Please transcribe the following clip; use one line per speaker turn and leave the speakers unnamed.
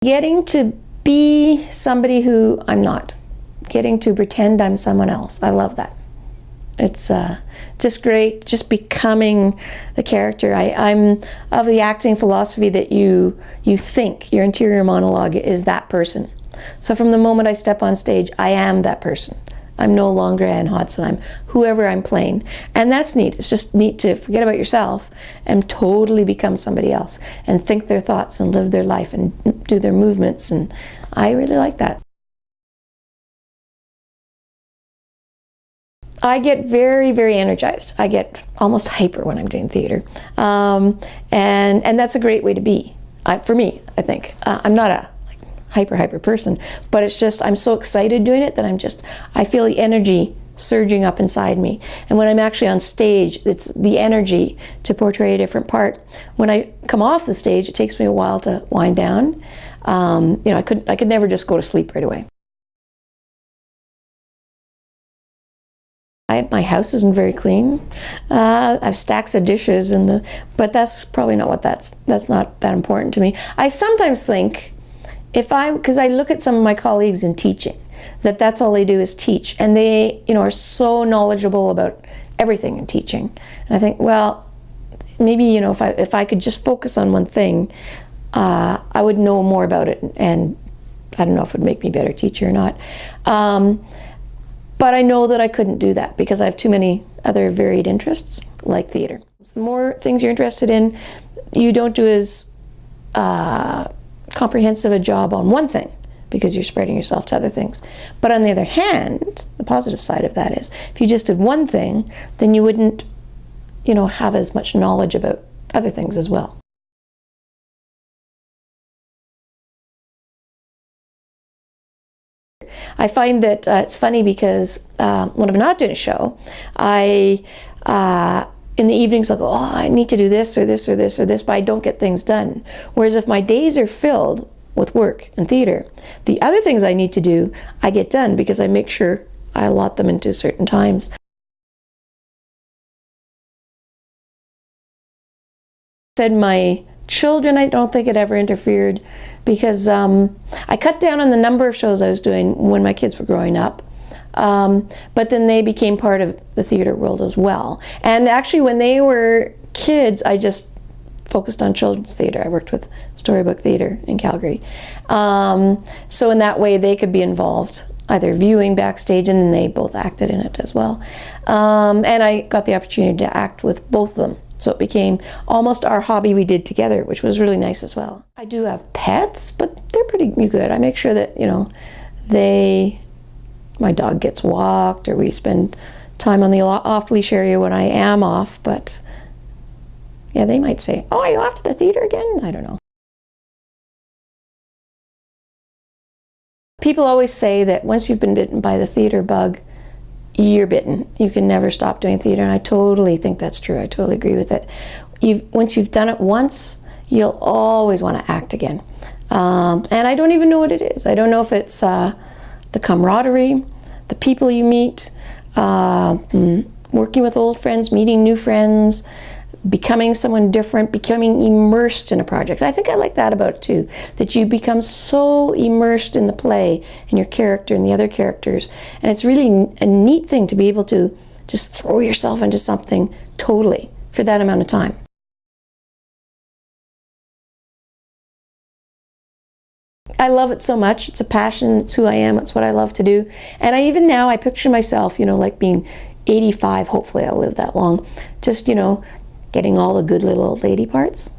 Getting to be somebody who I'm not. Getting to pretend I'm someone else. I love that. It's just great, just becoming the character. I'm of the acting philosophy that you think your interior monologue is that person. So from the moment I step on stage, I am that person. I'm no longer Anne Hodson. I'm whoever I'm playing. And that's neat. It's just neat to forget about yourself and totally become somebody else and think their thoughts and live their life and do their movements. And I really like that. I get very, very energized. I get almost hyper when I'm doing theater. And that's a great way to be, for me, I think. I'm not a hyper person, but it's just, I'm so excited doing it that I feel the energy surging up inside me. And when I'm actually on stage, it's the energy to portray a different part. When I come off the stage, it takes me a while to wind down. I could never just go to sleep right away. My house isn't very clean. I have stacks of dishes but that's probably not that's not that important to me. I sometimes think, because I look at some of my colleagues in teaching, that's all they do is teach, and they, are so knowledgeable about everything in teaching. And I think, well, maybe, if I could just focus on one thing, I would know more about it, and I don't know if it would make me a better teacher or not. But I know that I couldn't do that because I have too many other varied interests, like theater. The more things you're interested in, you don't do as comprehensive a job on one thing because you're spreading yourself to other things. But on the other hand, the positive side of that is, if you just did one thing, then you wouldn't, have as much knowledge about other things as well. I find that it's funny because when I'm not doing a show, in the evenings I'll go, oh, I need to do this or this or this or this, but I don't get things done. Whereas if my days are filled with work and theater, the other things I need to do, I get done because I make sure I allot them into certain times. Said my children, I don't think it ever interfered because I cut down on the number of shows I was doing when my kids were growing up. But then they became part of the theater world as well. And actually when they were kids, I just focused on children's theater. I worked with Storybook Theater in Calgary. So in that way they could be involved, either viewing backstage, and then they both acted in it as well. And I got the opportunity to act with both of them. So it became almost our hobby we did together, which was really nice as well. I do have pets, but they're pretty good. I make sure that, my dog gets walked, or we spend time on the off-leash area when I am off, but yeah, they might say, oh, are you off to the theater again? I don't know. People always say that once you've been bitten by the theater bug, you're bitten. You can never stop doing theater, and I totally think that's true. I totally agree with it. Once you've done it once, you'll always want to act again. And I don't even know what it is. I don't know if it's the camaraderie, the people you meet, working with old friends, meeting new friends, becoming someone different, becoming immersed in a project. I think I like that about it too, that you become so immersed in the play and your character and the other characters. And it's really a neat thing to be able to just throw yourself into something totally for that amount of time. I love it so much. It's a passion. It's who I am. It's what I love to do. And even now I picture myself, like being 85. Hopefully I'll live that long. Just, getting all the good little old lady parts.